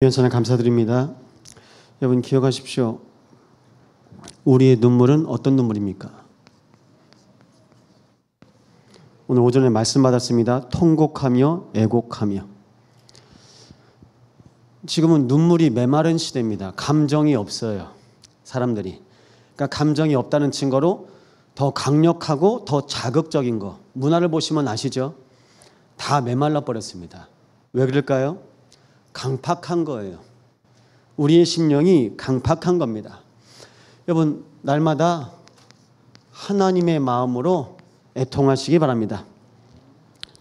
연찬에 감사드립니다. 여러분 기억하십시오. 우리의 눈물은 어떤 눈물입니까? 오늘 오전에 말씀 받았습니다. 통곡하며 애곡하며. 지금은 눈물이 메마른 시대입니다. 감정이 없어요. 사람들이. 그러니까 감정이 없다는 증거로 더 강력하고 더 자극적인 거. 문화를 보시면 아시죠? 다 메말라 버렸습니다. 왜 그럴까요? 강팍한 거예요. 우리의 심령이 강팍한 겁니다. 여러분 날마다 하나님의 마음으로 애통하시기 바랍니다.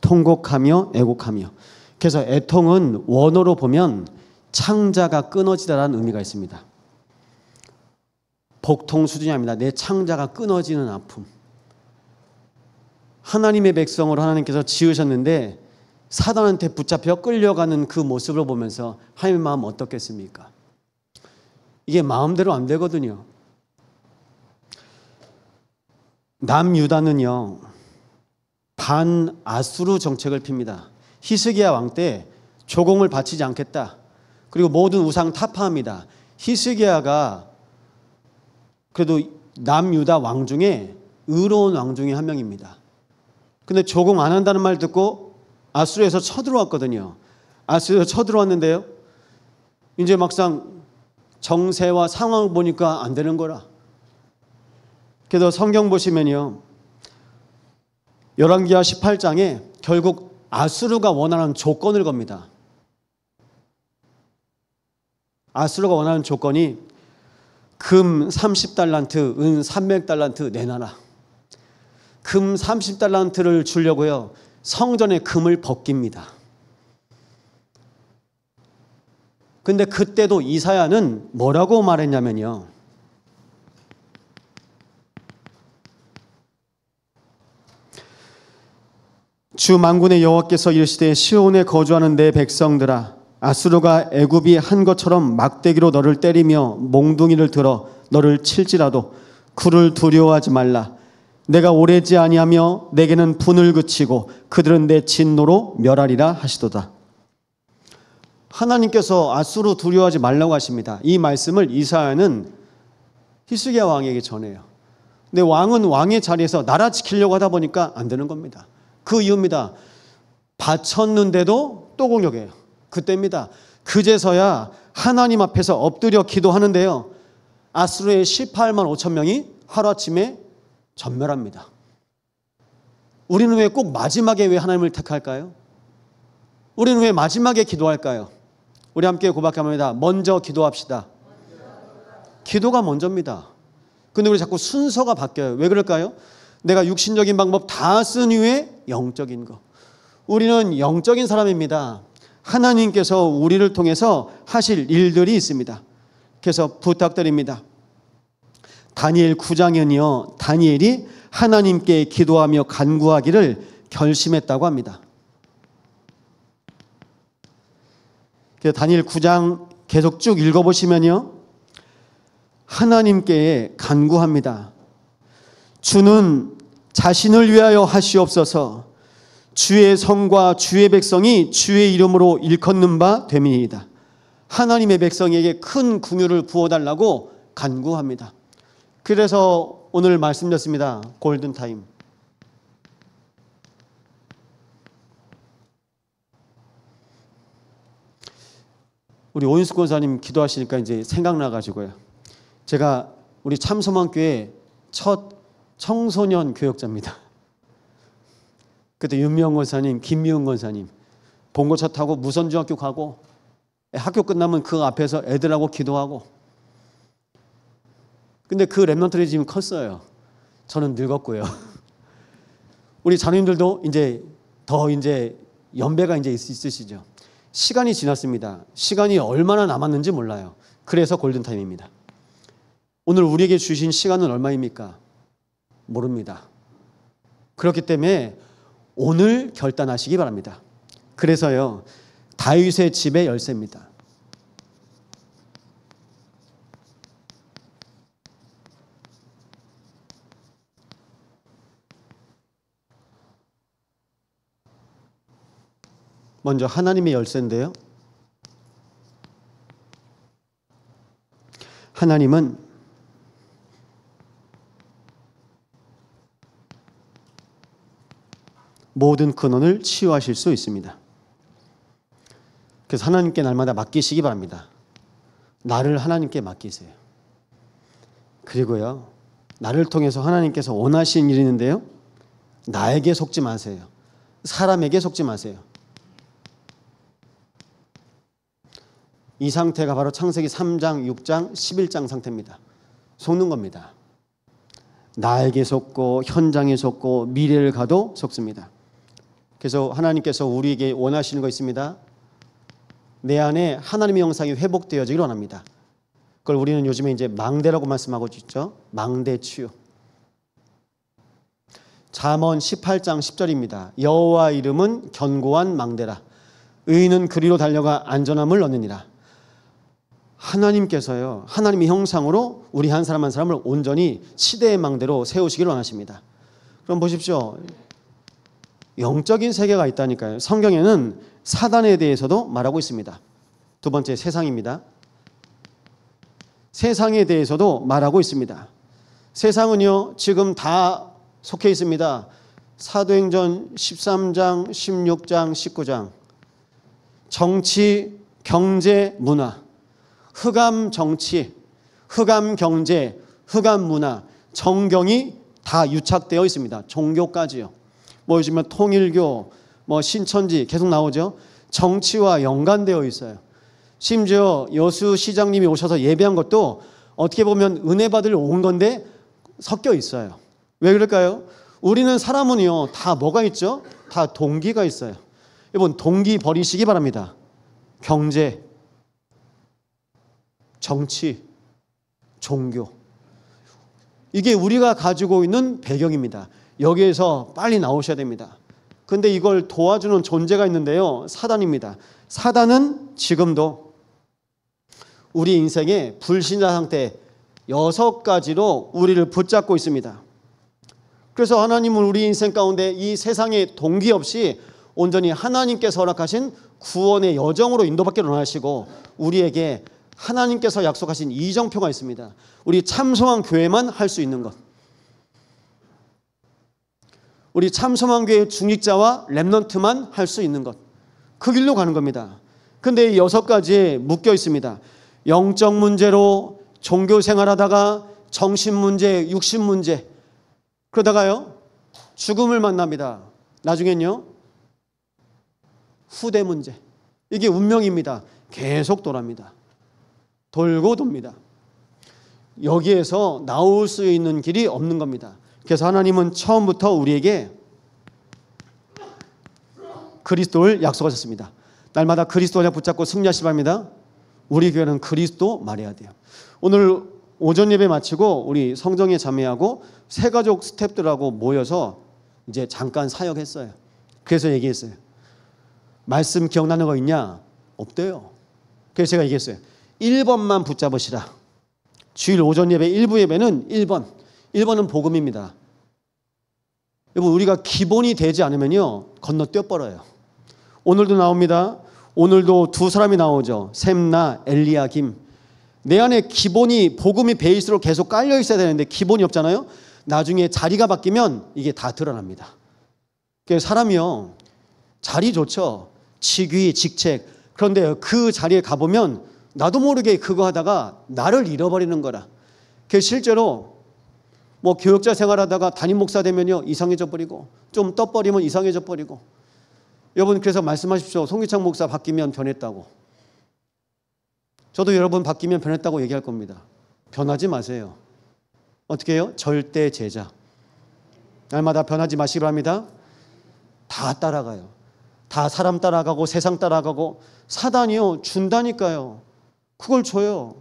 통곡하며 애곡하며. 그래서 애통은 원어로 보면 창자가 끊어지다라는 의미가 있습니다. 복통 수준이 아닙니다. 내 창자가 끊어지는 아픔. 하나님의 백성으로 하나님께서 지으셨는데 사단한테 붙잡혀 끌려가는 그 모습을 보면서 하나님의 마음 어떻겠습니까? 이게 마음대로 안 되거든요. 남유다는요 반아수르 정책을 핍니다. 히스기야 왕 때 조공을 바치지 않겠다. 그리고 모든 우상 타파합니다. 히스기야가 그래도 남유다 왕 중에 의로운 왕 중에 한 명입니다. 근데 조공 안 한다는 말 듣고 아수르에서 쳐들어왔거든요. 아수르에서 쳐들어왔는데요, 이제 막상 정세와 상황을 보니까 안 되는 거라. 그래서 성경 보시면요, 열왕기하 18장에 결국 아수르가 원하는 조건을 겁니다. 아수르가 원하는 조건이 금 30달란트, 은 300달란트 내놔라. 금 30달란트를 주려고요, 성전의 금을 벗깁니다. 근데 그때도 이사야는 뭐라고 말했냐면요, 주 만군의 여호와께서 이르시되 시온에 거주하는 내 백성들아, 아수르가 애굽이 한 것처럼 막대기로 너를 때리며 몽둥이를 들어 너를 칠지라도 그를 두려워하지 말라. 내가 오래지 아니하며 내게는 분을 그치고 그들은 내 진노로 멸하리라 하시도다. 하나님께서 아수르 두려워하지 말라고 하십니다. 이 말씀을 이사야는 히스기야 왕에게 전해요. 근데 왕은 왕의 자리에서 나라 지키려고 하다 보니까 안 되는 겁니다. 그 이유입니다. 바쳤는데도 또 공격해요. 그때입니다. 그제서야 하나님 앞에서 엎드려 기도하는데요, 아수르의 18만 5천 명이 하루아침에 전멸합니다. 우리는 왜 꼭 마지막에 왜 하나님을 택할까요? 우리는 왜 마지막에 기도할까요? 우리 함께 고백합니다. 먼저 기도합시다. 기도가 먼저입니다. 근데 우리 자꾸 순서가 바뀌어요. 왜 그럴까요? 내가 육신적인 방법 다 쓴 이후에 영적인 거. 우리는 영적인 사람입니다. 하나님께서 우리를 통해서 하실 일들이 있습니다. 그래서 부탁드립니다. 다니엘 9장은요, 다니엘이 하나님께 기도하며 간구하기를 결심했다고 합니다. 그래서 다니엘 9장 계속 쭉 읽어보시면요, 하나님께 간구합니다. 주는 자신을 위하여 하시옵소서. 주의 성과 주의 백성이 주의 이름으로 일컫는 바 됨이니이다. 하나님의 백성에게 큰 긍휼을 부어달라고 간구합니다. 그래서 오늘 말씀드렸습니다. 골든타임. 우리 오인숙 권사님 기도하시니까 이제 생각나가지고요, 제가 우리 참소망교회 첫 청소년 교역자입니다. 그때 윤미영 권사님, 김미영 권사님 봉고차 타고 무선중학교 가고, 학교 끝나면 그 앞에서 애들하고 기도하고. 근데 그 랩런트들이 지금 컸어요. 저는 늙었고요. 우리 자녀님들도 이제 더 이제 연배가 이제 있으시죠. 시간이 지났습니다. 시간이 얼마나 남았는지 몰라요. 그래서 골든타임입니다. 오늘 우리에게 주신 시간은 얼마입니까? 모릅니다. 그렇기 때문에 오늘 결단하시기 바랍니다. 그래서요, 다윗의 집의 열쇠입니다. 먼저 하나님의 열쇠인데요, 하나님은 모든 근원을 치유하실 수 있습니다. 그래서 하나님께 날마다 맡기시기 바랍니다. 나를 하나님께 맡기세요. 그리고요, 나를 통해서 하나님께서 원하시는 일이 있는데요, 나에게 속지 마세요. 사람에게 속지 마세요. 이 상태가 바로 창세기 3장, 6장, 11장 상태입니다. 속는 겁니다. 나에게 속고 현장에 속고 미래를 가도 속습니다. 그래서 하나님께서 우리에게 원하시는 거 있습니다. 내 안에 하나님의 형상이 회복되어지길 원합니다. 그걸 우리는 요즘에 이제 망대라고 말씀하고 있죠. 망대 치유. 잠언 18장 10절입니다. 여호와 이름은 견고한 망대라. 의인은 그리로 달려가 안전함을 얻느니라. 하나님께서요, 하나님의 형상으로 우리 한 사람 한 사람을 온전히 치대의 망대로 세우시기를 원하십니다. 그럼 보십시오. 영적인 세계가 있다니까요. 성경에는 사단에 대해서도 말하고 있습니다. 두 번째, 세상입니다. 세상에 대해서도 말하고 있습니다. 세상은요, 지금 다 속해 있습니다. 사도행전 13장, 16장, 19장. 정치, 경제, 문화. 흑암 정치, 흑암 경제, 흑암 문화, 정경이 다 유착되어 있습니다. 종교까지요. 뭐 요즘에 통일교, 뭐 신천지 계속 나오죠. 정치와 연관되어 있어요. 심지어 여수 시장님이 오셔서 예배한 것도 어떻게 보면 은혜 받으러 온 건데 섞여 있어요. 왜 그럴까요? 우리는 사람은요, 다 뭐가 있죠? 다 동기가 있어요. 여러분, 동기 버리시기 바랍니다. 경제, 정치, 종교. 이게 우리가 가지고 있는 배경입니다. 여기에서 빨리 나오셔야 됩니다. 근데 이걸 도와주는 존재가 있는데요, 사단입니다. 사단은 지금도 우리 인생의 불신자 상태 6가지로 우리를 붙잡고 있습니다. 그래서 하나님은 우리 인생 가운데 이 세상에 동기 없이 온전히 하나님께서 허락하신 구원의 여정으로 인도받기를 원하시고, 우리에게 하나님께서 약속하신 이정표가 있습니다. 우리 참소망 교회만 할 수 있는 것. 우리 참소망 교회 중직자와 렘넌트만 할 수 있는 것. 그 길로 가는 겁니다. 근데 이 6가지에 묶여 있습니다. 영적 문제로 종교 생활하다가 정신 문제, 육신 문제, 그러다가요, 죽음을 만납니다. 나중엔요, 후대 문제. 이게 운명입니다. 계속 돌아갑니다. 돌고 돕니다. 여기에서 나올 수 있는 길이 없는 겁니다. 그래서 하나님은 처음부터 우리에게 그리스도를 약속하셨습니다. 날마다 그리스도를 붙잡고 승리하시기 바랍니다. 우리 교회는 그리스도 말해야 돼요. 오늘 오전 예배 마치고 우리 성정의 자매하고 새가족 스태프들하고 모여서 이제 잠깐 사역했어요. 그래서 얘기했어요. 말씀 기억나는 거 있냐? 없대요. 그래서 제가 얘기했어요. 1번만 붙잡으시라. 주일 오전 예배 1부 예배는 1번. 1번은 복음입니다. 여러분, 우리가 기본이 되지 않으면요, 건너뛰어버려요. 오늘도 나옵니다. 오늘도 2사람이 나오죠. 셈나 엘리야김. 내 안에 기본이, 복음이 베이스로 계속 깔려 있어야 되는데 기본이 없잖아요. 나중에 자리가 바뀌면 이게 다 드러납니다. 그래서 사람이요, 자리 좋죠. 직위, 직책. 그런데 그 자리에 가보면 나도 모르게 그거 하다가 나를 잃어버리는 거라. 그래서 실제로 뭐 교역자 생활하다가 담임 목사 되면요, 이상해져 버리고, 좀 떠버리면 이상해져 버리고. 여러분, 그래서 말씀하십시오. 송기창 목사 바뀌면 변했다고. 저도 여러분 바뀌면 변했다고 얘기할 겁니다. 변하지 마세요. 어떻게 해요? 절대 제자. 날마다 변하지 마시기 바랍니다. 다 따라가요. 다 사람 따라가고 세상 따라가고. 사단이요, 준다니까요. 그걸 줘요.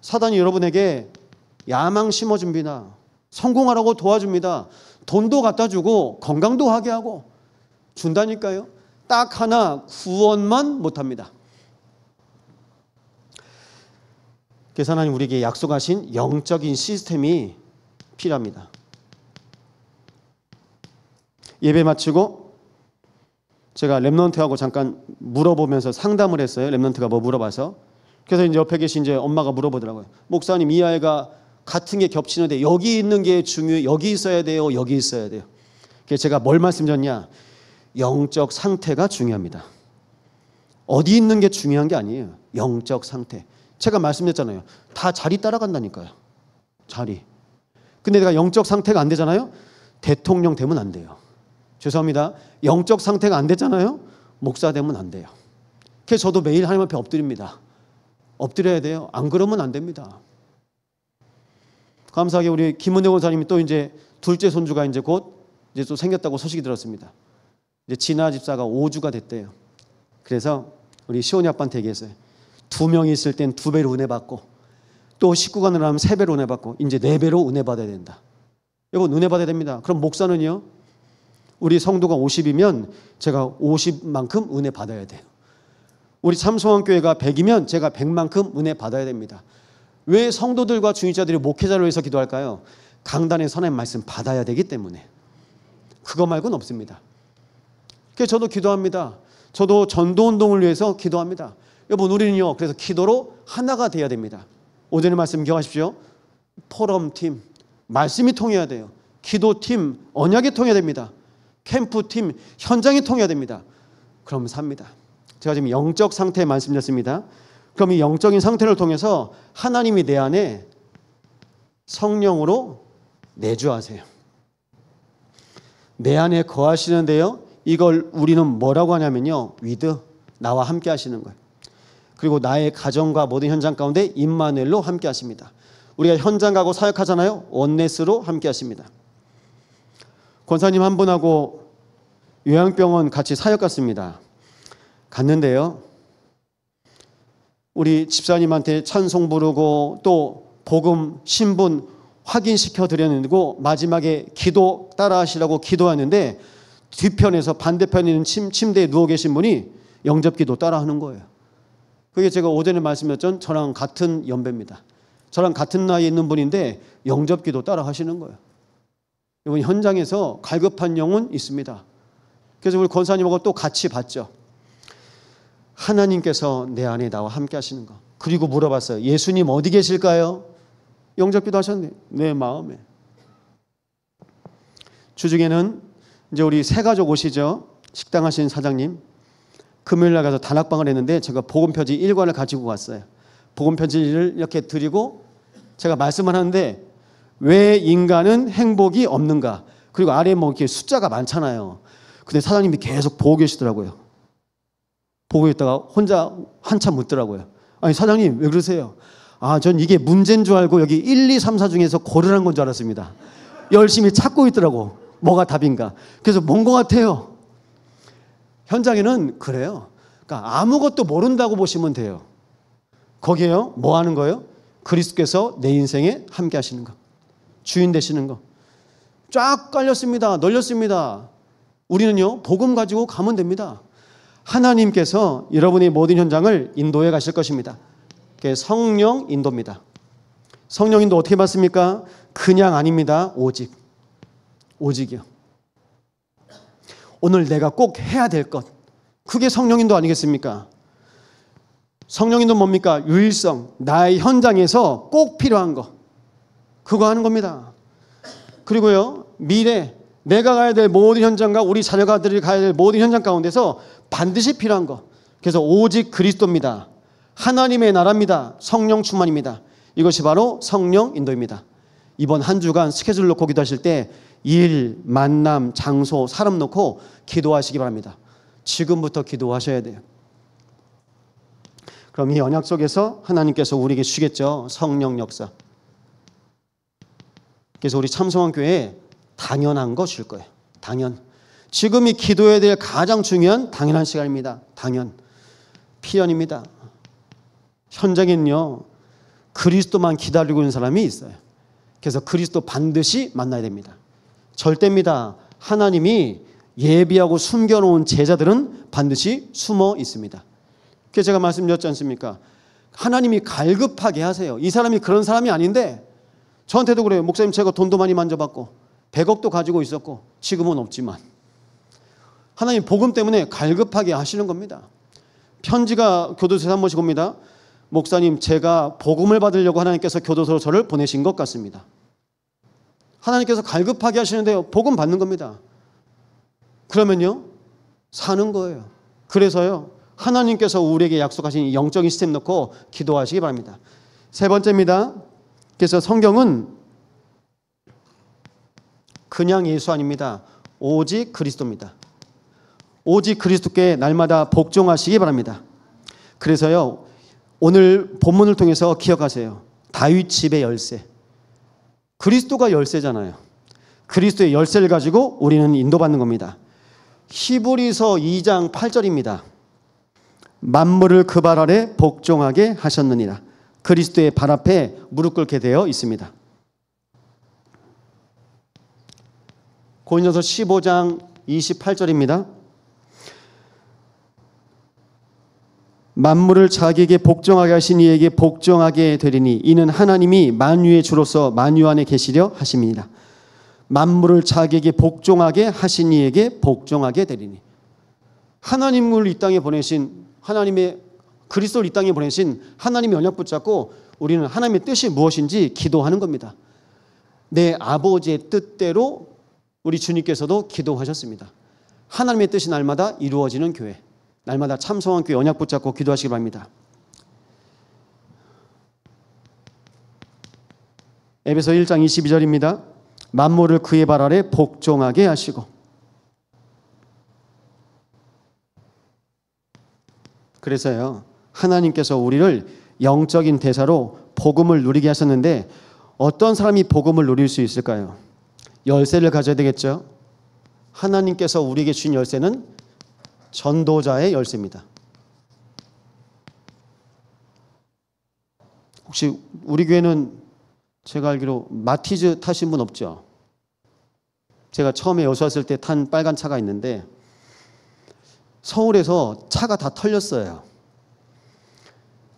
사단이 여러분에게 야망 심어줍니다. 성공하라고 도와줍니다. 돈도 갖다 주고 건강도 하게 하고 준다니까요. 딱 하나, 구원만 못합니다. 그래서 하나님 우리에게 약속하신 영적인 시스템이 필요합니다. 예배 마치고 제가 렘넌트하고 잠깐 물어보면서 상담을 했어요. 렘넌트가 뭐 물어봐서. 그래서 이제 옆에 계신 이제 엄마가 물어보더라고요. 목사님, 이 아이가 같은 게 겹치는데 여기 있는 게 중요해요? 여기 있어야 돼요? 여기 있어야 돼요? 그래서 제가 뭘 말씀드렸냐? 영적 상태가 중요합니다. 어디 있는 게 중요한 게 아니에요. 영적 상태. 제가 말씀드렸잖아요. 다 자리 따라간다니까요. 자리. 근데 내가 영적 상태가 안 되잖아요. 대통령 되면 안 돼요. 죄송합니다. 영적 상태가 안 됐잖아요. 목사 되면 안 돼요. 그래서 저도 매일 하나님 앞에 엎드립니다. 엎드려야 돼요. 안 그러면 안 됩니다. 감사하게 우리 김은혜 원사님이 또 이제 둘째 손주가 이제 곧 이제 또 생겼다고 소식이 들었습니다. 이제 진아 집사가 5주가 됐대요. 그래서 우리 시온이 아빠한테 얘기했어요. 2명이 있을 땐 2배로 은혜 받고 또 식구가 늘어나면 3배로 은혜 받고 이제 4배로 은혜 받아야 된다. 여러분 은혜 받아야 됩니다. 그럼 목사는요. 우리 성도가 50이면 제가 50만큼 은혜 받아야 돼요. 우리 참소원교회가 100이면 제가 100만큼 은혜 받아야 됩니다. 왜 성도들과 중직자들이 목회자를 위해서 기도할까요? 강단에 선의 말씀 받아야 되기 때문에. 그거 말고는 없습니다. 그래서 저도 기도합니다. 저도 전도운동을 위해서 기도합니다. 여러분 우리는요. 그래서 기도로 하나가 돼야 됩니다. 오전의 말씀 기억하십시오. 포럼팀, 말씀이 통해야 돼요. 기도팀, 언약이 통해야 됩니다. 캠프팀, 현장이 통해야 됩니다. 그럼 삽니다. 제가 지금 영적 상태에 말씀드렸습니다. 그럼 이 영적인 상태를 통해서 하나님이 내 안에 성령으로 내주하세요. 내 안에 거하시는데요. 이걸 우리는 뭐라고 하냐면요. 위드, 나와 함께 하시는 거예요. 그리고 나의 가정과 모든 현장 가운데 임마누엘로 함께 하십니다. 우리가 현장 가고 사역하잖아요. 원네스로 함께 하십니다. 권사님 한 분하고 요양병원 같이 사역 갔습니다. 갔는데요. 우리 집사님한테 찬송 부르고 또 복음 신분 확인시켜 드렸는데 마지막에 기도 따라 하시라고 기도하는데 뒤편에서 반대편에 있는 침대에 누워 계신 분이 영접기도 따라 하는 거예요. 그게 제가 오전에 말씀드렸던 저랑 같은 연배입니다. 저랑 같은 나이에 있는 분인데 영접기도 따라 하시는 거예요. 이번 현장에서 갈급한 영은 있습니다. 그래서 우리 권사님하고 또 같이 봤죠. 하나님께서 내 안에 나와 함께 하시는 거. 그리고 물어봤어요. 예수님 어디 계실까요? 영접기도 하셨네. 내 마음에. 주중에는 이제 우리 세 가족 오시죠. 식당 하시는 사장님. 금요일날 가서 단학방을 했는데 제가 복음표지 1권을 가지고 갔어요. 복음표지를 이렇게 드리고 제가 말씀을 하는데 왜 인간은 행복이 없는가? 그리고 아래에 뭐 이렇게 숫자가 많잖아요. 근데 사장님이 계속 보고 계시더라고요. 보고 있다가 혼자 한참 묻더라고요. 아니 사장님 왜 그러세요? 아, 전 이게 문제인 줄 알고 여기 1, 2, 3, 4 중에서 고르라는 건 줄 알았습니다. 열심히 찾고 있더라고. 뭐가 답인가. 그래서 뭔 것 같아요. 현장에는 그래요. 그러니까 아무것도 모른다고 보시면 돼요. 거기에요. 뭐 하는 거예요? 그리스도께서 내 인생에 함께 하시는 거. 주인 되시는 거. 쫙 깔렸습니다. 널렸습니다. 우리는요. 복음 가지고 가면 됩니다. 하나님께서 여러분의 모든 현장을 인도해 가실 것입니다. 그게 성령 인도입니다. 성령 인도 어떻게 받습니까? 그냥 아닙니다. 오직. 오직이요. 오늘 내가 꼭 해야 될 것. 그게 성령 인도 아니겠습니까? 성령 인도 뭡니까? 유일성. 나의 현장에서 꼭 필요한 거. 그거 하는 겁니다. 그리고요. 미래. 내가 가야 될 모든 현장과 우리 자녀가들이 가야 될 모든 현장 가운데서 반드시 필요한 거. 그래서 오직 그리스도입니다. 하나님의 나라입니다. 성령 충만입니다. 이것이 바로 성령 인도입니다. 이번 한 주간 스케줄 놓고 기도하실 때 일, 만남, 장소, 사람 놓고 기도하시기 바랍니다. 지금부터 기도하셔야 돼요. 그럼 이 언약 속에서 하나님께서 우리에게 주시겠죠. 성령 역사. 그래서 우리 참성원교회에 당연한 거 줄 거예요. 당연. 지금이 기도해야 될 가장 중요한 당연한 시간입니다. 당연. 필연입니다. 현장에는요. 그리스도만 기다리고 있는 사람이 있어요. 그래서 그리스도 반드시 만나야 됩니다. 절대입니다. 하나님이 예비하고 숨겨놓은 제자들은 반드시 숨어 있습니다. 그래서 제가 말씀드렸지 않습니까? 하나님이 갈급하게 하세요. 이 사람이 그런 사람이 아닌데 저한테도 그래요. 목사님 제가 돈도 많이 만져봤고 100억도 가지고 있었고 지금은 없지만 하나님 복음 때문에 갈급하게 하시는 겁니다. 편지가 교도소에서 한 번씩 옵니다. 목사님, 제가 복음을 받으려고 하나님께서 교도소로 저를 보내신 것 같습니다. 하나님께서 갈급하게 하시는데요, 복음 받는 겁니다. 그러면요, 사는 거예요. 그래서요, 하나님께서 우리에게 약속하신 영적인 시스템 놓고 기도하시기 바랍니다. 세 번째입니다. 그래서 성경은 그냥 예수 아닙니다. 오직 그리스도입니다. 오직 그리스도께 날마다 복종하시기 바랍니다. 그래서요, 오늘 본문을 통해서 기억하세요. 다윗 집의 열쇠. 그리스도가 열쇠잖아요. 그리스도의 열쇠를 가지고 우리는 인도받는 겁니다. 히브리서 2장 8절입니다. 만물을 그 발 아래 복종하게 하셨느니라. 그리스도의 발 앞에 무릎 꿇게 되어 있습니다. 고린도서 15장 28절입니다. 만물을 자기에게 복종하게 하신 이에게 복종하게 되리니 이는 하나님이 만유의 주로서 만유 안에 계시려 하심이니라. 만물을 자기에게 복종하게 하신 이에게 복종하게 되리니, 하나님을 이 땅에 보내신 하나님의 그리스도를 이 땅에 보내신 하나님의 언약 붙잡고 우리는 하나님의 뜻이 무엇인지 기도하는 겁니다. 내 아버지의 뜻대로 우리 주님께서도 기도하셨습니다. 하나님의 뜻이 날마다 이루어지는 교회, 날마다 참성한 교회 언약 붙잡고 기도하시기 바랍니다. 에베소 1장 22절입니다. 만물을 그의 발 아래 복종하게 하시고. 그래서요, 하나님께서 우리를 영적인 대사로 복음을 누리게 하셨는데 어떤 사람이 복음을 누릴 수 있을까요? 열쇠를 가져야 되겠죠. 하나님께서 우리에게 주신 열쇠는 전도자의 열쇠입니다. 혹시 우리 교회는 제가 알기로 마티즈 타신 분 없죠? 제가 처음에 여수 왔을 때 탄 빨간 차가 있는데 서울에서 차가 다 털렸어요.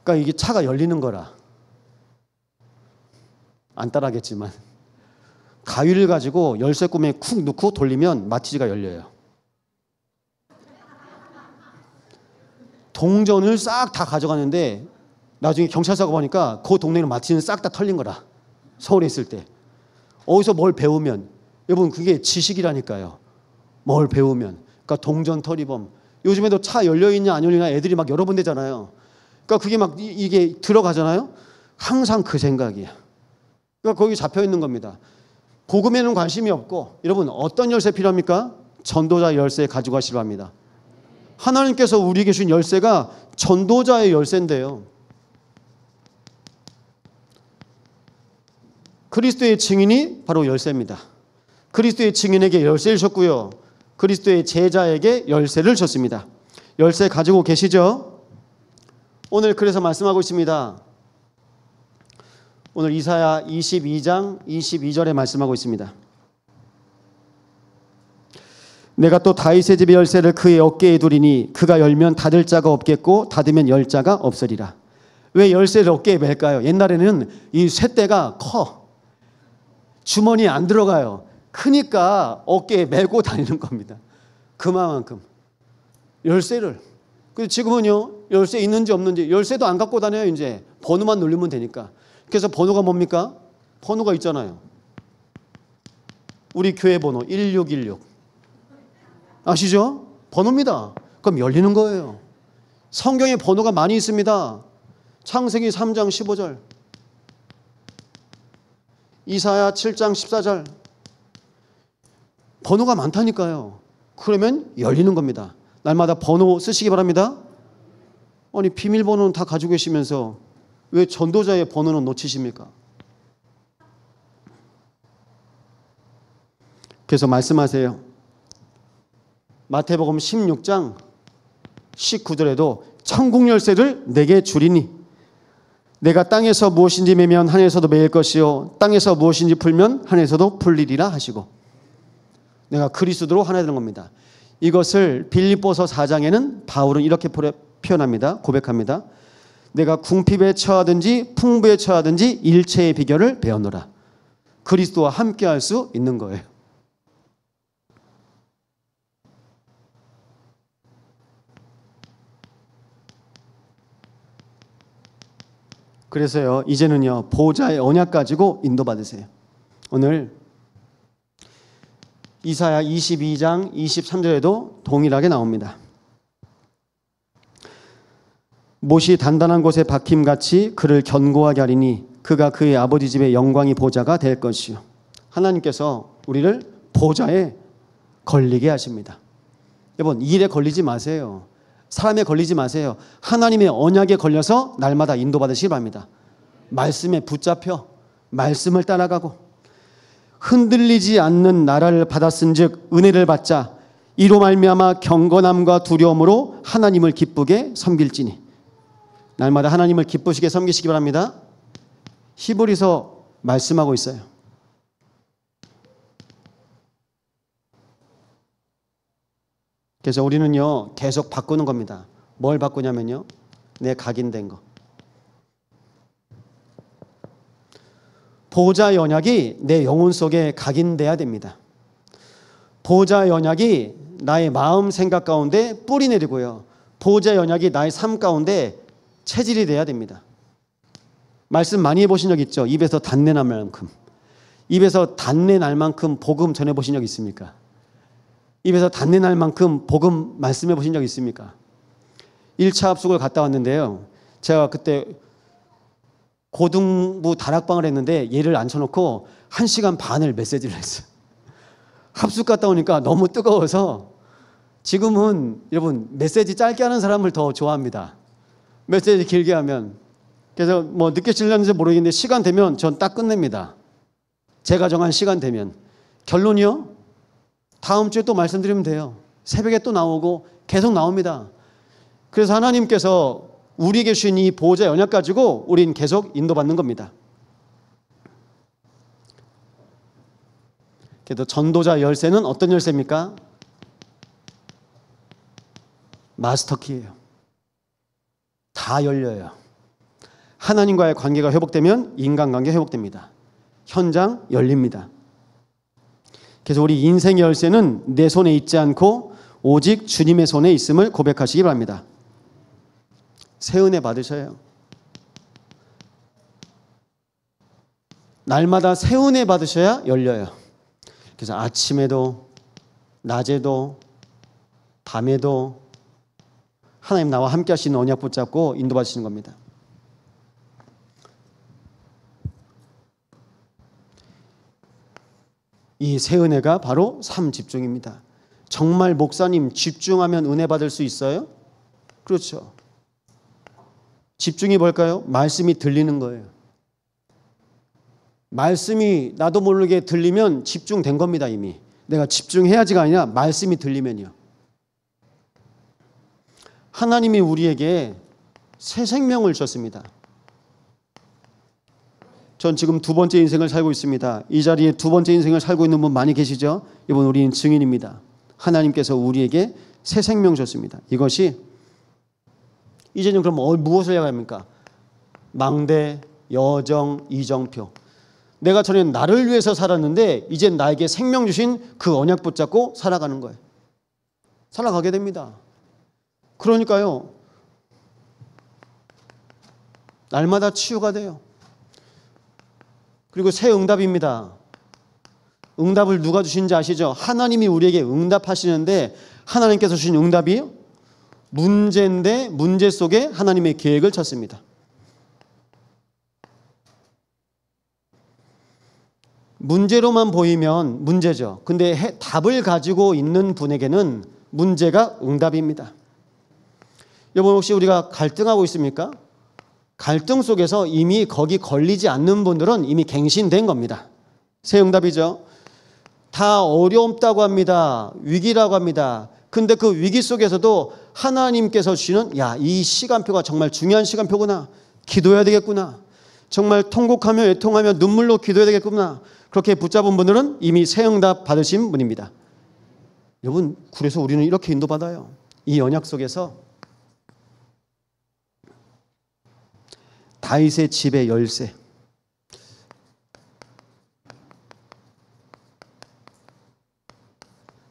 그러니까 이게 차가 열리는 거라. 안 따라하겠지만 가위를 가지고 열쇠 구멍에 쿡 넣고 돌리면 마티즈가 열려요. 동전을 싹 다 가져가는데 나중에 경찰서가 보니까 그 동네는 마티즈는 싹 다 털린 거라. 서울에 있을 때. 어디서 뭘 배우면, 여러분 그게 지식이라니까요. 뭘 배우면. 그러니까 동전 털이범. 요즘에도 차 열려있냐 안 열리냐 애들이 막 여러 번 되잖아요. 그러니까 그게 막 이게 들어가잖아요. 항상 그 생각이야. 그러니까 거기 잡혀 있는 겁니다. 복음에는 관심이 없고, 여러분 어떤 열쇠 필요합니까? 전도자 열쇠 가지고 가시기 바랍니다. 하나님께서 우리에게 주신 열쇠가 전도자의 열쇠인데요. 그리스도의 증인이 바로 열쇠입니다. 그리스도의 증인에게 열쇠를 줬고요. 그리스도의 제자에게 열쇠를 줬습니다. 열쇠 가지고 계시죠? 오늘 그래서 말씀하고 있습니다. 오늘 이사야 22장 22절에 말씀하고 있습니다. 내가 또 다윗의 집의 열쇠를 그의 어깨에 두리니 그가 열면 닫을 자가 없겠고 닫으면 열 자가 없으리라. 왜 열쇠를 어깨에 맬까요? 옛날에는 이 쇠대가 커. 주머니에 안 들어가요. 크니까 어깨에 메고 다니는 겁니다. 그만큼 열쇠를. 그래서 지금은요, 열쇠 있는지 없는지 열쇠도 안 갖고 다녀요. 이제 번호만 누르면 되니까. 그래서 번호가 뭡니까? 번호가 있잖아요. 우리 교회 번호 1616 아시죠? 번호입니다. 그럼 열리는 거예요. 성경에 번호가 많이 있습니다. 창세기 3장 15절, 이사야 7장 14절. 번호가 많다니까요. 그러면 열리는 겁니다. 날마다 번호 쓰시기 바랍니다. 아니 비밀번호는 다 가지고 계시면서 왜 전도자의 번호는 놓치십니까? 그래서 말씀하세요. 마태복음 16장 19절에도 천국 열쇠를 내게 주리니 내가 땅에서 무엇인지 매면 하늘에서도 매일 것이요 땅에서 무엇인지 풀면 하늘에서도 풀리리라 하시고, 내가 그리스도로 하나 되는 겁니다. 이것을 빌립보서 4장에는 바울은 이렇게 표현합니다. 고백합니다. 내가 궁핍에 처하든지 풍부에 처하든지 일체의 비결을 배웠노라. 그리스도와 함께 할 수 있는 거예요. 그래서요, 이제는요, 보호자의 언약 가지고 인도받으세요. 오늘 이사야 22장 23절에도 동일하게 나옵니다. 못이 단단한 곳에 박힘같이 그를 견고하게 하리니 그가 그의 아버지 집의 영광이 보좌가 될 것이요. 하나님께서 우리를 보좌에 걸리게 하십니다. 여러분, 일에 걸리지 마세요. 사람에 걸리지 마세요. 하나님의 언약에 걸려서 날마다 인도받으시기 바랍니다. 말씀에 붙잡혀 말씀을 따라가고 흔들리지 않는 나라를 받았은즉 은혜를 받자 이로 말미암아 경건함과 두려움으로 하나님을 기쁘게 섬길지니. 날마다 하나님을 기쁘시게 섬기시기 바랍니다. 히브리서 말씀하고 있어요. 그래서 우리는요, 계속 바꾸는 겁니다. 뭘 바꾸냐면요, 내 각인된 거. 보호자의 언약이 내 영혼 속에 각인돼야 됩니다. 보호자의 언약이 나의 마음 생각 가운데 뿌리 내리고요, 보호자의 언약이 나의 삶 가운데 체질이 돼야 됩니다. 말씀 많이 해보신 적 있죠? 입에서 단내 날 만큼. 입에서 단내 날 만큼 복음 전해보신 적 있습니까? 입에서 단내 날 만큼 복음 말씀해 보신 적 있습니까? 1차 합숙을 갔다 왔는데요, 제가 그때 고등부 다락방을 했는데 얘를 앉혀놓고 1시간 반을 메시지를 했어요. 합숙 갔다 오니까 너무 뜨거워서 지금은 여러분 메시지 짧게 하는 사람을 더 좋아합니다. 메시지 길게 하면. 그래서 뭐 늦게 질렸는지 모르겠는데 시간 되면 전 딱 끝냅니다. 제가 정한 시간 되면. 결론이요, 다음 주에 또 말씀드리면 돼요. 새벽에 또 나오고 계속 나옵니다. 그래서 하나님께서 우리에게 주신 이 보호자의 언약 가지고 우린 계속 인도받는 겁니다. 그래도 전도자 열쇠는 어떤 열쇠입니까? 마스터키예요. 다 열려요. 하나님과의 관계가 회복되면 인간관계 회복됩니다. 현장 열립니다. 그래서 우리 인생의 열쇠는 내 손에 있지 않고 오직 주님의 손에 있음을 고백하시기 바랍니다. 새 은혜 받으셔요. 날마다 새 은혜 받으셔야 열려요. 그래서 아침에도 낮에도 밤에도 하나님 나와 함께 하시는 언약 붙잡고 인도받으시는 겁니다. 이 새 은혜가 바로 삶 집중입니다. 정말 목사님 집중하면 은혜 받을 수 있어요? 그렇죠. 집중이 뭘까요? 말씀이 들리는 거예요. 말씀이 나도 모르게 들리면 집중된 겁니다. 이미 내가 집중해야지가 아니라 말씀이 들리면요. 하나님이 우리에게 새 생명을 주셨습니다. 전 지금 두 번째 인생을 살고 있습니다. 이 자리에 두 번째 인생을 살고 있는 분 많이 계시죠? 이번 우리는 증인입니다. 하나님께서 우리에게 새 생명 주셨습니다. 이것이 이제는 그럼 무엇을 해야 합니까? 망대, 여정, 이정표. 내가 전에는 나를 위해서 살았는데 이젠 나에게 생명 주신 그 언약 붙잡고 살아가는 거예요. 살아가게 됩니다. 그러니까요, 날마다 치유가 돼요. 그리고 새 응답입니다. 응답을 누가 주신지 아시죠? 하나님이 우리에게 응답하시는데 하나님께서 주신 응답이 문제인데 문제 속에 하나님의 계획을 쳤습니다. 문제로만 보이면 문제죠. 근데 답을 가지고 있는 분에게는 문제가 응답입니다. 여러분, 혹시 우리가 갈등하고 있습니까? 갈등 속에서 이미 거기 걸리지 않는 분들은 이미 갱신된 겁니다. 새 응답이죠. 다 어렵다고 합니다. 위기라고 합니다. 근데 그 위기 속에서도 하나님께서 주시는 이 시간표가 정말 중요한 시간표구나. 기도해야 되겠구나. 정말 통곡하며 애통하며 눈물로 기도해야 되겠구나. 그렇게 붙잡은 분들은 이미 새 응답 받으신 분입니다. 여러분, 그래서 우리는 이렇게 인도받아요. 이 언약 속에서 다윗의 집의 열쇠.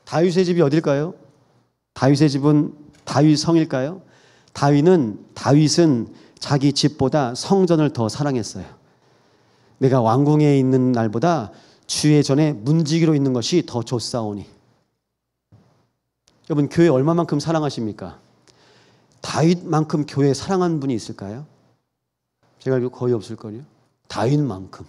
다윗의 집이 어딜까요? 다윗의 집은 다윗 성일까요? 다윗은 자기 집보다 성전을 더 사랑했어요. 내가 왕궁에 있는 날보다 주의 전에 문지기로 있는 것이 더 좋사오니. 여러분, 교회 얼마만큼 사랑하십니까? 다윗만큼 교회 사랑하는 분이 있을까요? 제가 알기로 거의 없을걸요. 다윗만큼.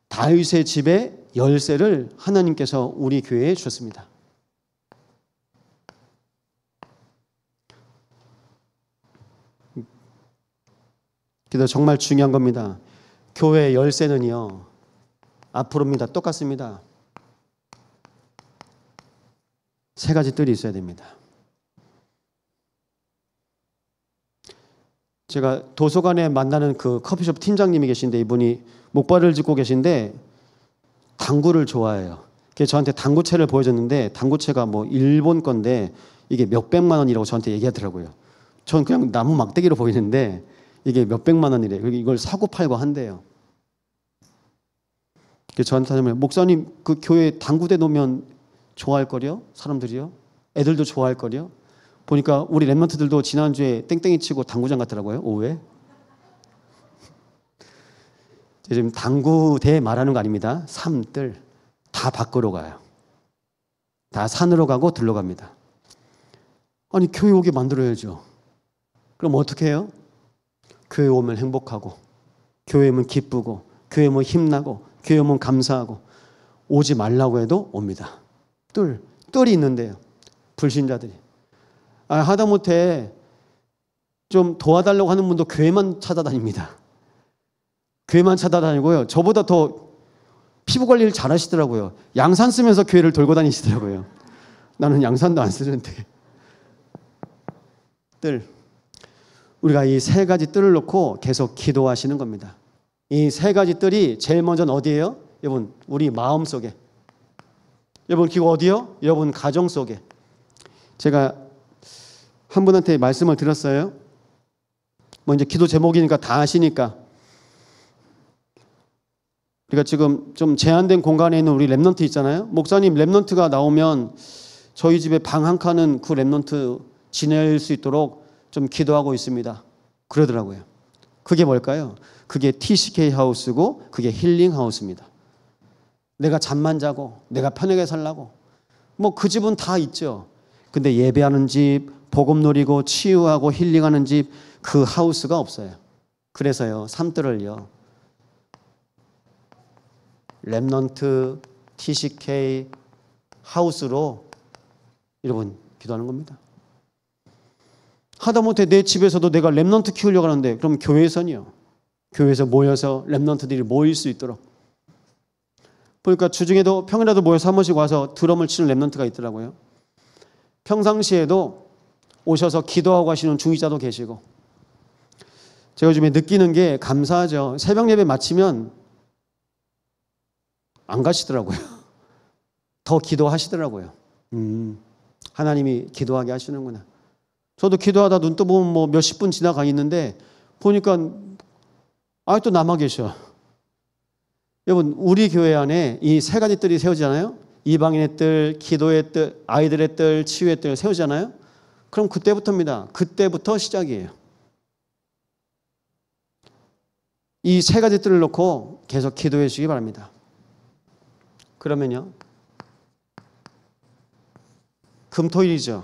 다윗의 집에 열쇠를 하나님께서 우리 교회에 주셨습니다. 그래서 정말 중요한 겁니다. 교회 열쇠는요, 앞으로입니다. 똑같습니다. 세 가지 뜰이 있어야 됩니다. 제가 도서관에 만나는 그 커피숍 팀장님이 계신데, 이분이 목발을 짚고 계신데 당구를 좋아해요. 그래서 저한테 당구채를 보여줬는데, 당구채가 뭐 일본 건데 이게 몇백만 원이라고 저한테 얘기하더라고요. 전 그냥 나무 막대기로 보이는데 이게 몇백만 원이래요. 그리고 이걸 사고 팔고 한대요. 그래서 저한테 하면, 목사님 그 교회 당구대 놓으면 좋아할 거요? 사람들이요? 애들도 좋아할 거요? 보니까 우리 랩런트들도 지난주에 땡땡이 치고 당구장 갔더라고요. 오후에. 지금 당구대 말하는 거 아닙니다. 삼뜰 다 밖으로 가요. 다 산으로 가고 들로 갑니다. 아니, 교회 오게 만들어야죠. 그럼 어떻게 해요? 교회 오면 행복하고, 교회 오면 기쁘고, 교회 오면 힘나고, 교회 오면 감사하고, 오지 말라고 해도 옵니다. 뜰이 있는데요. 불신자들이. 하다못해 좀 도와달라고 하는 분도 교회만 찾아다닙니다. 교회만 찾아다니고요. 저보다 더 피부 관리를 잘 하시더라고요. 양산 쓰면서 교회를 돌고 다니시더라고요. 나는 양산도 안 쓰는데. 뜰. 우리가 이 세 가지 뜰을 놓고 계속 기도하시는 겁니다. 이 세 가지 뜰이 제일 먼저는 어디예요? 여러분, 우리 마음 속에. 여러분, 그리고 어디요? 여러분 가정 속에. 제가 한 분한테 말씀을 드렸어요. 뭐 이제 기도 제목이니까 다 아시니까. 우리가 지금 좀 제한된 공간에 있는 우리 랩넌트 있잖아요. 목사님, 랩넌트가 나오면 저희 집에 방 한 칸은 그 랩넌트 지낼 수 있도록 좀 기도하고 있습니다. 그러더라고요. 그게 뭘까요? 그게 TCK 하우스고 그게 힐링 하우스입니다. 내가 잠만 자고 내가 편하게 살라고 뭐 그 집은 다 있죠. 근데 예배하는 집, 복음 누리고 치유하고 힐링하는 집, 그 하우스가 없어요. 그래서요, 삼뜰을요, 랩넌트 TCK 하우스로 여러분 기도하는 겁니다. 하다못해 내 집에서도 내가 랩넌트 키우려고 하는데, 그럼 교회에서는요, 교회에서 모여서 랩넌트들이 모일 수 있도록. 보니까 주중에도 평일에도 모여서 한 번씩 와서 드럼을 치는 랩넌트가 있더라고요. 평상시에도 오셔서 기도하고 하시는 중직자도 계시고. 제가 요즘에 느끼는 게 감사하죠. 새벽 예배 마치면 안 가시더라고요. 더 기도하시더라고요. 하나님이 기도하게 하시는구나. 저도 기도하다 눈 떠보면 뭐 몇십 분 지나가 있는데 보니까 또 남아 계셔. 여러분, 우리 교회 안에 이 세 가지 뜰이 세워지잖아요. 이방인의 뜰, 기도의 뜰, 아이들의 뜰, 치유의 뜰 세우잖아요. 그럼 그때부터입니다. 그때부터 시작이에요. 이 세 가지 뜰을 놓고 계속 기도해 주시기 바랍니다. 그러면요, 금토일이죠.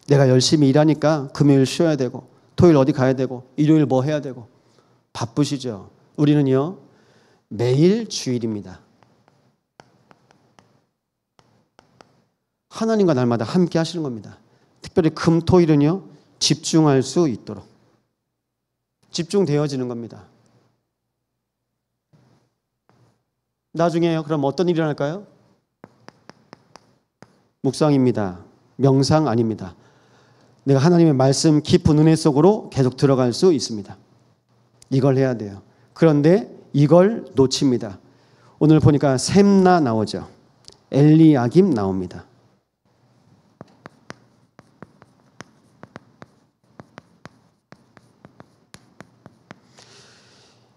내가 열심히 일하니까 금요일 쉬어야 되고, 토요일 어디 가야 되고, 일요일 뭐 해야 되고, 바쁘시죠. 우리는요, 매일 주일입니다. 하나님과 날마다 함께 하시는 겁니다. 특별히 금토일은요, 집중할 수 있도록 집중되어지는 겁니다. 나중에요, 그럼 어떤 일이 일어날까요? 묵상입니다. 명상 아닙니다. 내가 하나님의 말씀 깊은 은혜 속으로 계속 들어갈 수 있습니다. 이걸 해야 돼요. 그런데 이걸 놓칩니다. 오늘 보니까 셈나 나오죠. 엘리야김 나옵니다.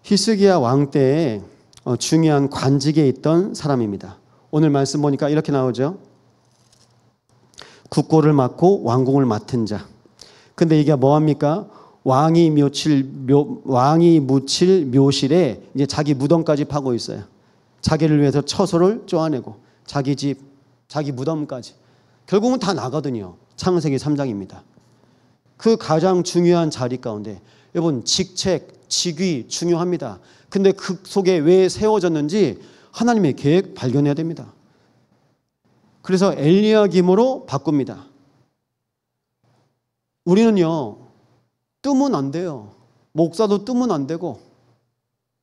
히스기야 왕 때에 중요한 관직에 있던 사람입니다. 오늘 말씀 보니까 이렇게 나오죠. 국고를 맡고 왕궁을 맡은 자, 근데 이게 뭐합니까? 왕이 묻힐 묘실에 이제 자기 무덤까지 파고 있어요. 자기를 위해서 처소를 쪼아내고 자기 집, 자기 무덤까지. 결국은 다 나거든요. 창세기 3장입니다. 그 가장 중요한 자리 가운데 여러분 직책, 직위 중요합니다. 근데 그 속에 왜 세워졌는지 하나님의 계획 발견해야 됩니다. 그래서 엘리야김으로 바꿉니다. 우리는요 뜨면 안 돼요. 목사도 뜨면 안 되고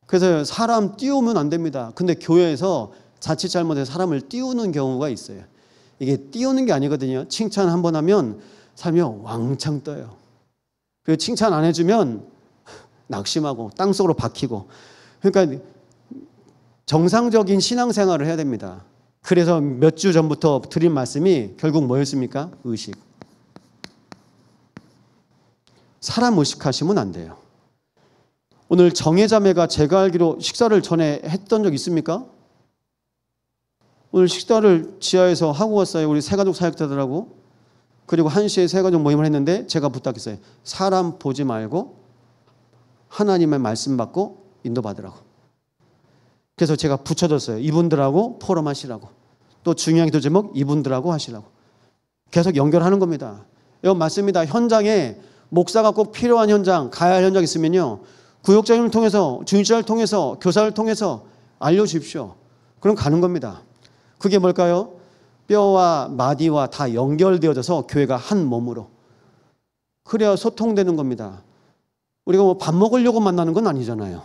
그래서 사람 띄우면 안 됩니다. 근데 교회에서 자칫 잘못해서 사람을 띄우는 경우가 있어요. 이게 띄우는 게 아니거든요. 칭찬 한번 하면 사람이 왕창 떠요. 그리고 칭찬 안 해주면 낙심하고 땅속으로 박히고. 그러니까 정상적인 신앙생활을 해야 됩니다. 그래서 몇 주 전부터 드린 말씀이 결국 뭐였습니까? 의식. 사람 의식하시면 안 돼요. 오늘 정혜자매가 제가 알기로 식사를 전에 했던 적 있습니까? 오늘 식사를 지하에서 하고 왔어요. 우리 새가족 사역자들하고. 그리고 1시에 새가족 모임을 했는데 제가 부탁했어요. 사람 보지 말고 하나님의 말씀 받고 인도받으라고. 그래서 제가 붙여줬어요. 이분들하고 포럼하시라고. 또 중요한 기도 제목 이분들하고 하시라고. 계속 연결하는 겁니다. 이건 맞습니다. 현장에 목사가 꼭 필요한 현장, 가야 할 현장 있으면요. 구역장님을 통해서, 중직자를 통해서, 교사를 통해서 알려주십시오. 그럼 가는 겁니다. 그게 뭘까요? 뼈와 마디와 다 연결되어져서 교회가 한 몸으로. 그래야 소통되는 겁니다. 우리가 뭐 밥 먹으려고 만나는 건 아니잖아요.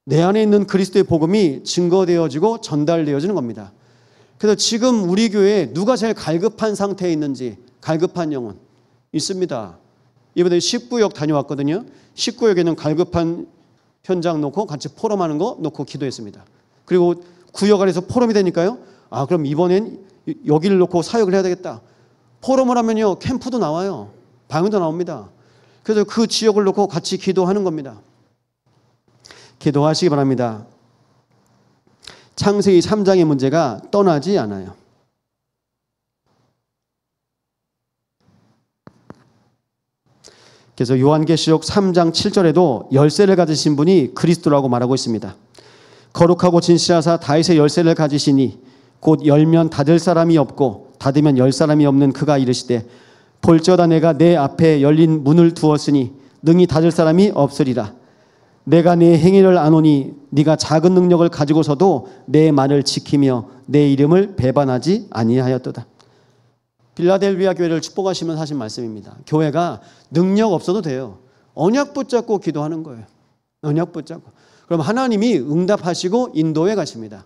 내 안에 있는 그리스도의 복음이 증거되어지고 전달되어지는 겁니다. 그래서 지금 우리 교회에 누가 제일 갈급한 상태에 있는지, 갈급한 영혼 있습니다. 이번에 19역 다녀왔거든요. 19역에는 갈급한 현장 놓고 같이 포럼하는 거 놓고 기도했습니다. 그리고 구역 안에서 포럼이 되니까요. 아, 그럼 이번엔 여기를 놓고 사역을 해야 되겠다. 포럼을 하면요. 캠프도 나와요. 방언도 나옵니다. 그래서 그 지역을 놓고 같이 기도하는 겁니다. 기도하시기 바랍니다. 창세기 3장의 문제가 떠나지 않아요. 그래서 요한계시록 3장 7절에도 열쇠를 가지신 분이 그리스도라고 말하고 있습니다. 거룩하고 진실하사 다윗의 열쇠를 가지시니 곧 열면 닫을 사람이 없고 닫으면 열 사람이 없는 그가 이르시되 볼지어다 내가 내 앞에 열린 문을 두었으니 능히 닫을 사람이 없으리라. 내가 내 행위를 아노니 네가 작은 능력을 가지고서도 내 말을 지키며 내 이름을 배반하지 아니하였도다. 빌라델비아 교회를 축복하시면서 하신 말씀입니다. 교회가 능력 없어도 돼요. 언약 붙잡고 기도하는 거예요. 언약 붙잡고. 그럼 하나님이 응답하시고 인도해 가십니다.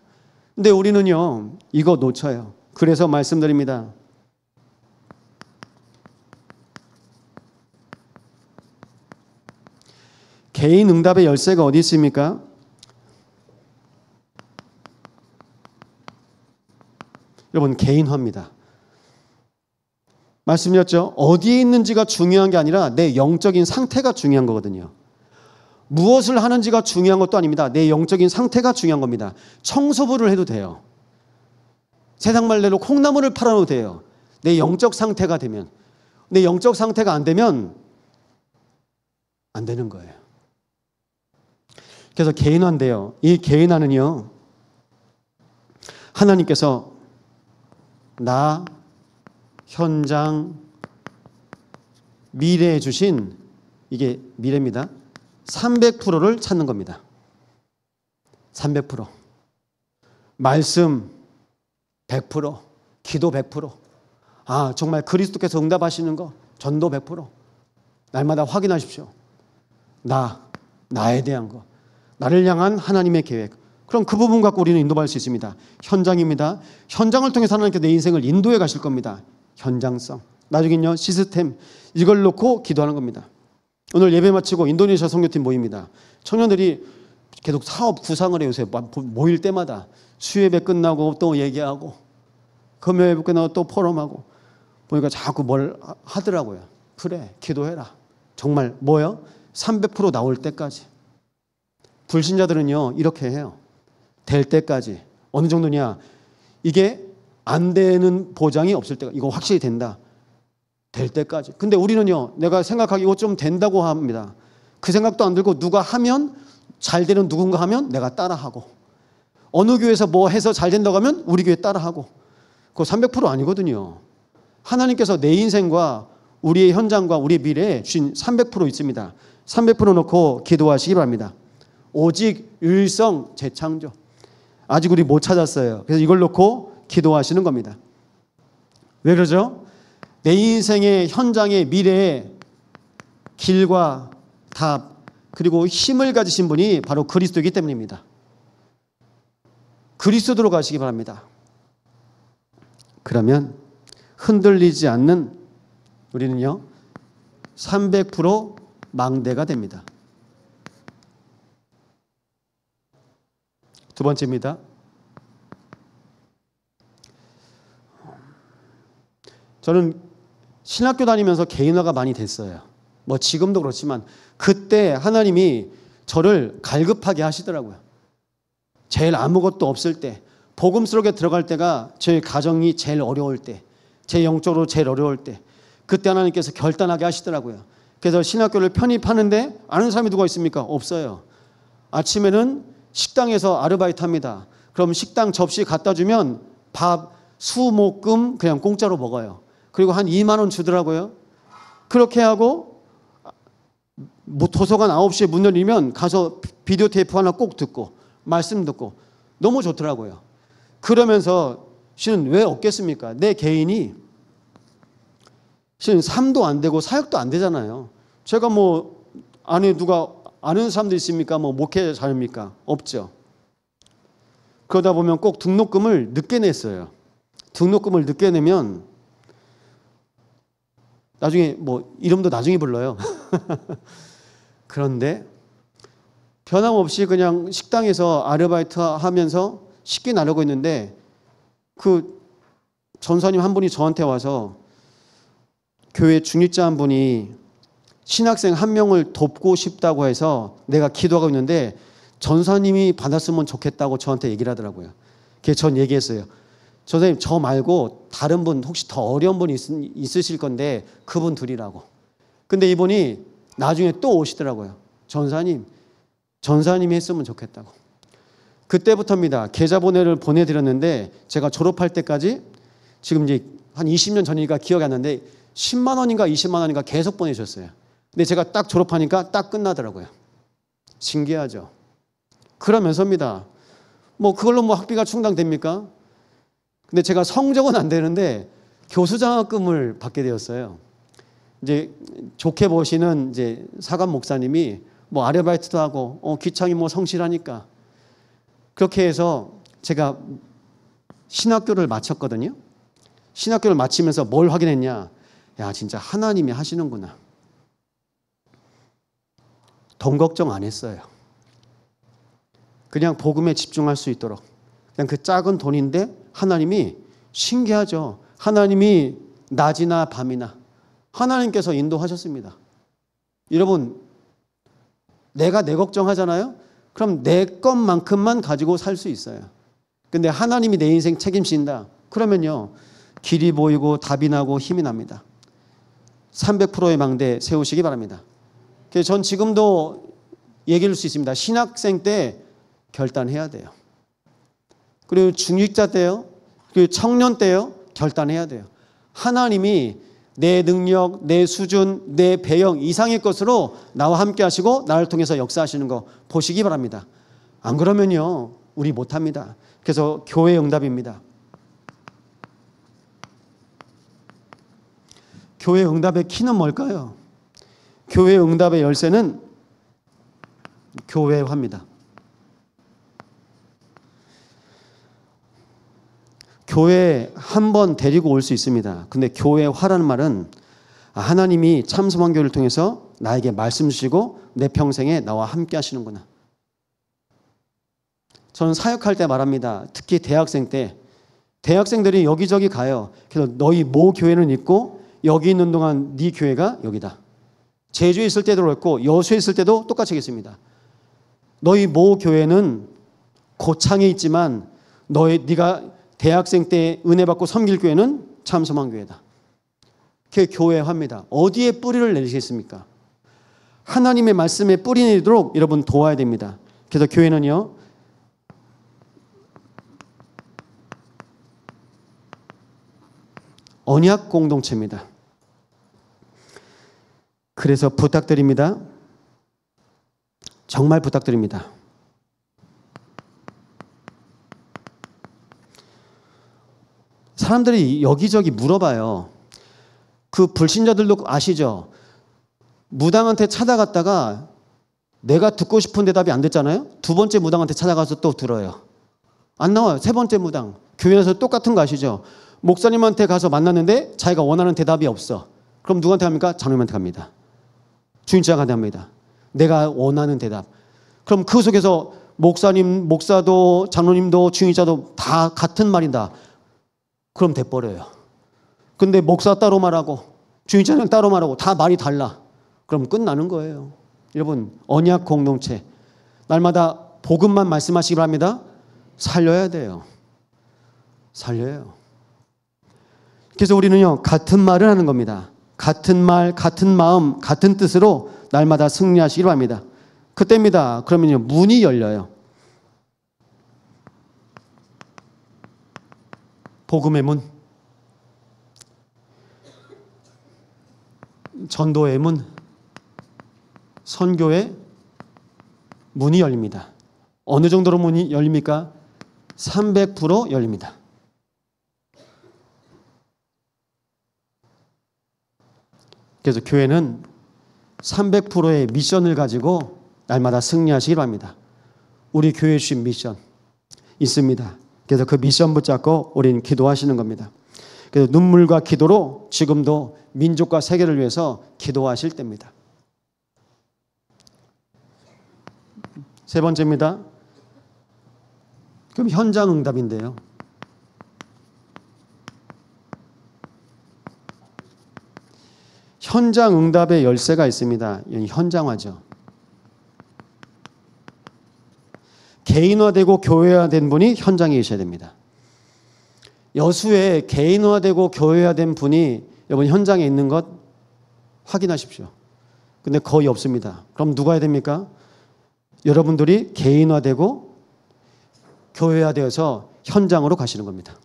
근데 우리는요 이거 놓쳐요. 그래서 말씀드립니다. 개인 응답의 열쇠가 어디 있습니까? 여러분 개인화입니다. 말씀드렸죠? 어디에 있는지가 중요한 게 아니라 내 영적인 상태가 중요한 거거든요. 무엇을 하는지가 중요한 것도 아닙니다. 내 영적인 상태가 중요한 겁니다. 청소부를 해도 돼요. 세상 말대로 콩나물을 팔아도 돼요. 내 영적 상태가 되면. 내 영적 상태가 안 되면 안 되는 거예요. 그래서 개인화인데요. 이 개인화는요. 하나님께서 나, 현장, 미래에 주신 이게 미래입니다. 300%를 찾는 겁니다. 300%. 말씀 100%, 기도 100%. 아, 정말 그리스도께서 응답하시는 거 전도 100%. 날마다 확인하십시오. 나에 대한 거. 나를 향한 하나님의 계획. 그럼 그 부분 갖고 우리는 인도받을 수 있습니다. 현장입니다. 현장을 통해서 하나님께서 내 인생을 인도해 가실 겁니다. 현장성. 나중엔요 시스템. 이걸 놓고 기도하는 겁니다. 오늘 예배 마치고 인도네시아 선교팀 모입니다. 청년들이 계속 사업 구상을 해요. 요새 모일 때마다 수예배 끝나고 또 얘기하고 금요예배 끝나고 또 포럼하고 보니까 자꾸 뭘 하더라고요. 그래 기도해라. 정말 뭐요? 300% 나올 때까지. 불신자들은요 이렇게 해요. 될 때까지. 어느 정도냐? 이게 안 되는 보장이 없을 때가 이거 확실히 된다. 될 때까지. 근데 우리는요, 내가 생각하기 이거 좀 된다고 합니다. 그 생각도 안 들고 누가 하면 잘 되는 누군가 하면 내가 따라하고, 어느 교회에서 뭐 해서 잘 된다고 하면 우리 교회 따라하고. 그거 300% 아니거든요. 하나님께서 내 인생과 우리의 현장과 우리의 미래에 주신 300% 있습니다. 300% 놓고 기도하시기 바랍니다. 오직 일성 재창조. 아직 우리 못 찾았어요. 그래서 이걸 놓고 기도하시는 겁니다. 왜 그러죠? 내 인생의 현장의 미래의 길과 답, 그리고 힘을 가지신 분이 바로 그리스도이기 때문입니다. 그리스도로 가시기 바랍니다. 그러면 흔들리지 않는 우리는요, 300% 망대가 됩니다. 두 번째입니다. 저는 신학교 다니면서 개인화가 많이 됐어요. 뭐 지금도 그렇지만 그때 하나님이 저를 갈급하게 하시더라고요. 제일 아무것도 없을 때, 복음스럽게 들어갈 때가 저희 가정이 제일 어려울 때, 제 영적으로 제일 어려울 때, 그때 하나님께서 결단하게 하시더라고요. 그래서 신학교를 편입하는데 아는 사람이 누가 있습니까? 없어요. 아침에는 식당에서 아르바이트 합니다. 그럼 식당 접시 갖다 주면 밥, 수목금 그냥 공짜로 먹어요. 그리고 한 2만 원 주더라고요. 그렇게 하고 뭐 도서관 9시에 문 열리면 가서 비디오 테이프 하나 꼭 듣고 말씀 듣고 너무 좋더라고요. 그러면서 신은 왜 없겠습니까? 내 개인이 신은 삶도 안 되고 사역도 안 되잖아요. 제가 뭐 안에 누가 아는 사람도 있습니까? 뭐 목회자입니까? 없죠. 그러다 보면 꼭 등록금을 늦게 냈어요. 등록금을 늦게 내면 나중에 뭐 이름도 나중에 불러요. 그런데 변함없이 그냥 식당에서 아르바이트 하면서 식기 나르고 있는데 그 전사님 한 분이 저한테 와서 교회 중직자 한 분이 신학생 한 명을 돕고 싶다고 해서 내가 기도하고 있는데 전사님이 받았으면 좋겠다고 저한테 얘기를 하더라고요. 그래서 전 얘기했어요. 전사님 저 말고 다른 분 혹시 더 어려운 분 있으실 건데 그분 드리라고. 근데 이분이 나중에 또 오시더라고요. 전사님이 했으면 좋겠다고. 그때부터입니다. 계좌번호를 보내드렸는데 제가 졸업할 때까지 지금 이제 한 20년 전이니까 기억이 안 나는데 10만 원인가 20만 원인가 계속 보내주셨어요. 근데 제가 딱 졸업하니까 딱 끝나더라고요. 신기하죠. 그러면서입니다. 뭐 그걸로 뭐 학비가 충당됩니까? 근데 제가 성적은 안 되는데 교수 장학금을 받게 되었어요. 이제 좋게 보시는 이제 사감 목사님이 뭐 아르바이트도 하고 기창이 뭐 성실하니까 그렇게 해서 제가 신학교를 마쳤거든요. 신학교를 마치면서 뭘 확인했냐? 야, 진짜 하나님이 하시는구나. 돈 걱정 안 했어요. 그냥 복음에 집중할 수 있도록. 그냥 그 작은 돈인데 하나님이 신기하죠. 하나님이 낮이나 밤이나 하나님께서 인도하셨습니다. 여러분, 내가 내 걱정하잖아요. 그럼 내 것만큼만 가지고 살 수 있어요. 근데 하나님이 내 인생 책임진다. 그러면요, 길이 보이고 답이 나고 힘이 납니다. 300%의 망대 세우시기 바랍니다. 그래서 전 지금도 얘기할 수 있습니다. 신학생 때 결단해야 돼요. 그리고 중직자 때요. 그리고 청년 때요. 결단해야 돼요. 하나님이 내 능력, 내 수준, 내 배경 이상의 것으로 나와 함께 하시고 나를 통해서 역사하시는 거 보시기 바랍니다. 안 그러면요, 우리 못합니다. 그래서 교회 응답입니다. 교회 응답의 키는 뭘까요? 교회 응답의 열쇠는 교회화입니다. 교회에 한 번 데리고 올 수 있습니다. 근데 교회화라는 말은 하나님이 참소만교를 통해서 나에게 말씀 주시고 내 평생에 나와 함께 하시는구나. 저는 사역할 때 말합니다. 특히 대학생 때 대학생들이 여기저기 가요. 그래서 너희 모 교회는 있고 여기 있는 동안 네 교회가 여기다. 제주에 있을 때도 그렇고 여수에 있을 때도 똑같이 하겠습니다. 너희 모 교회는 고창에 있지만 네가 대학생 때 은혜 받고 섬길 교회는 참소만 교회다. 그게 교회화입니다. 어디에 뿌리를 내리시겠습니까? 하나님의 말씀에 뿌리 내리도록 여러분 도와야 됩니다. 그래서 교회는요, 언약 공동체입니다. 그래서 부탁드립니다. 정말 부탁드립니다. 사람들이 여기저기 물어봐요. 그 불신자들도 아시죠? 무당한테 찾아갔다가 내가 듣고 싶은 대답이 안 됐잖아요. 두 번째 무당한테 찾아가서 또 들어요. 안 나와요. 세 번째 무당. 교회에서 똑같은 거 아시죠? 목사님한테 가서 만났는데 자기가 원하는 대답이 없어. 그럼 누구한테 갑니까? 장로님한테 갑니다. 주인장한테 합니다. 내가 원하는 대답. 그럼 그 속에서 목사님, 목사도 장로님도 주인자도 다 같은 말이다. 그럼 돼버려요. 근데 목사 따로 말하고 주인자는 따로 말하고 다 말이 달라. 그럼 끝나는 거예요. 여러분, 언약 공동체 날마다 복음만 말씀하시기 바랍니다. 살려야 돼요. 살려요. 그래서 우리는요, 같은 말을 하는 겁니다. 같은 말, 같은 마음, 같은 뜻으로 날마다 승리하시기 바랍니다. 그때입니다. 그러면요, 문이 열려요. 복음의 문, 전도의 문, 선교의 문이 열립니다. 어느 정도로 문이 열립니까? 300% 열립니다. 그래서 교회는 300%의 미션을 가지고 날마다 승리하시기 바랍니다. 우리 교회에 주신 미션 있습니다. 그래서 그 미션 붙잡고 우리는 기도하시는 겁니다. 그래서 눈물과 기도로 지금도 민족과 세계를 위해서 기도하실 때입니다. 세 번째입니다. 그럼 현장 응답인데요. 현장 응답의 열쇠가 있습니다. 현장화죠. 개인화되고 교회화된 분이 현장에 계셔야 됩니다. 여수에 개인화되고 교회화된 분이 여러분 현장에 있는 것 확인하십시오. 근데 거의 없습니다. 그럼 누가 해야 됩니까? 여러분들이 개인화되고 교회화되어서 현장으로 가시는 겁니다.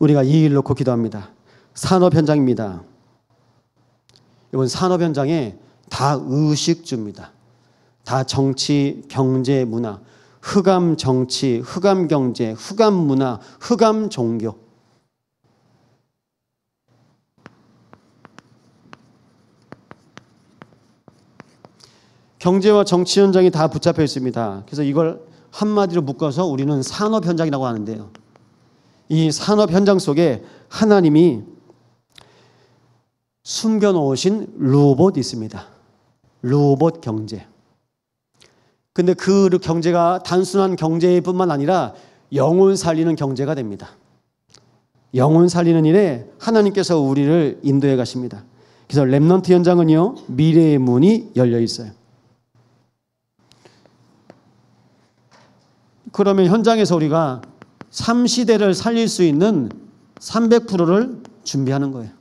우리가 이 일 놓고 기도합니다. 산업 현장입니다. 이번 산업 현장에 다 의식주입니다. 다 정치, 경제, 문화, 흑암 정치, 흑암 경제, 흑암 문화, 흑암 종교. 경제와 정치 현장이 다 붙잡혀 있습니다. 그래서 이걸 한마디로 묶어서 우리는 산업 현장이라고 하는데요. 이 산업 현장 속에 하나님이 숨겨놓으신 로봇이 있습니다. 로봇 경제. 근데 그 경제가 단순한 경제뿐만 아니라 영혼 살리는 경제가 됩니다. 영혼 살리는 일에 하나님께서 우리를 인도해 가십니다. 그래서 렘넌트 현장은요, 미래의 문이 열려 있어요. 그러면 현장에서 우리가 3시대를 살릴 수 있는 300%를 준비하는 거예요.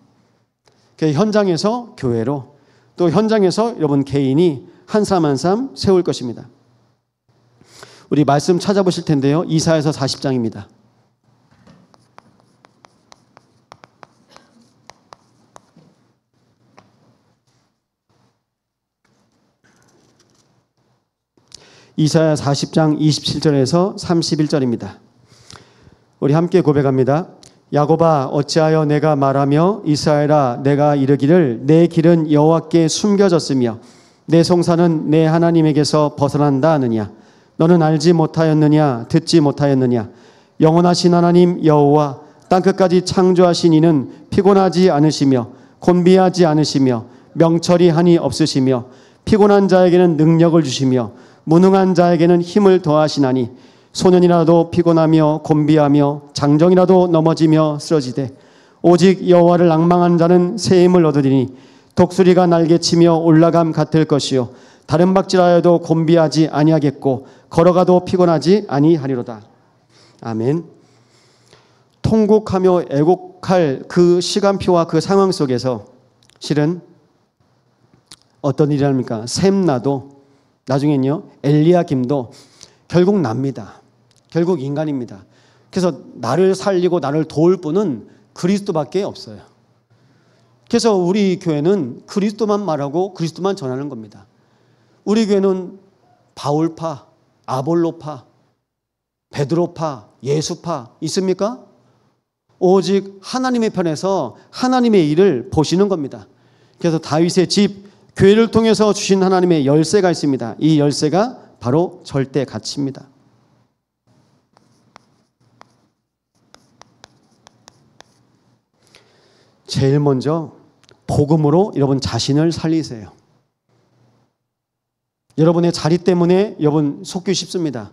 그 현장에서 교회로, 또 현장에서 여러분 개인이 한 사람 한 사람 세울 것입니다. 우리 말씀 찾아보실 텐데요. 이사야서 40장입니다. 이사야 40장 27절에서 31절입니다. 우리 함께 고백합니다. 야곱아 어찌하여 내가 말하며 이스라엘아 내가 이르기를 내 길은 여호와께 숨겨졌으며 내 송사는 내 하나님에게서 벗어난다 하느냐. 너는 알지 못하였느냐 듣지 못하였느냐. 영원하신 하나님 여호와 땅끝까지 창조하신 이는 피곤하지 않으시며 곤비하지 않으시며 명철이 한이 없으시며 피곤한 자에게는 능력을 주시며 무능한 자에게는 힘을 더하시나니 소년이라도 피곤하며 곤비하며 장정이라도 넘어지며 쓰러지되 오직 여호와를 앙망하는 자는 새 힘을 얻으리니 독수리가 날개치며 올라감 같을 것이요 다른 박질하여도 곤비하지 아니하겠고 걸어가도 피곤하지 아니하리로다. 아멘. 통곡하며 애곡할 그 시간표와 그 상황 속에서 실은 어떤 일이 합니까? 셈나도 나중엔요 엘리야김도 결국 납니다. 결국 인간입니다. 그래서 나를 살리고 나를 도울 분은 그리스도밖에 없어요. 그래서 우리 교회는 그리스도만 말하고 그리스도만 전하는 겁니다. 우리 교회는 바울파, 아볼로파, 베드로파, 예수파 있습니까? 오직 하나님의 편에서 하나님의 일을 보시는 겁니다. 그래서 다윗의 집, 교회를 통해서 주신 하나님의 열쇠가 있습니다. 이 열쇠가 바로 절대 가치입니다. 제일 먼저 복음으로 여러분 자신을 살리세요. 여러분의 자리 때문에 여러분 속기 쉽습니다.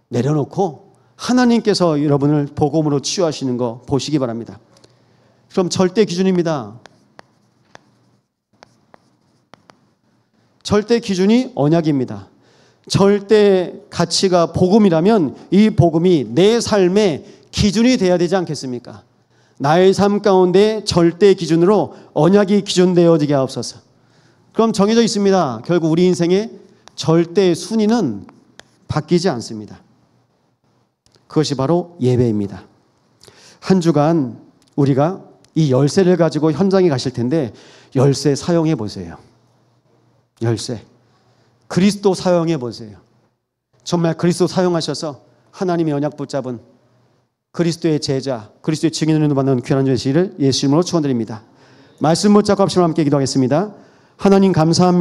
내려놓고 하나님께서 여러분을 복음으로 치유하시는 거 보시기 바랍니다. 그럼 절대 기준입니다. 절대 기준이 언약입니다. 절대 가치가 복음이라면 이 복음이 내 삶의 기준이 되어야 되지 않겠습니까? 나의 삶 가운데 절대 기준으로 언약이 기준되어지게 하옵소서. 그럼 정해져 있습니다. 결국 우리 인생의 절대 순위는 바뀌지 않습니다. 그것이 바로 예배입니다. 한 주간 우리가 이 열쇠를 가지고 현장에 가실 텐데 열쇠 사용해 보세요. 열쇠. 그리스도 사용해 보세요. 정말 그리스도 사용하셔서 하나님의 언약 붙잡은 그리스도의 제자, 그리스도의 증인으로 받는 귀한 되시기를 예수 이름으로 축원드립니다. 말씀 붙잡고 합시다. 함께 기도하겠습니다. 하나님 감사합니다.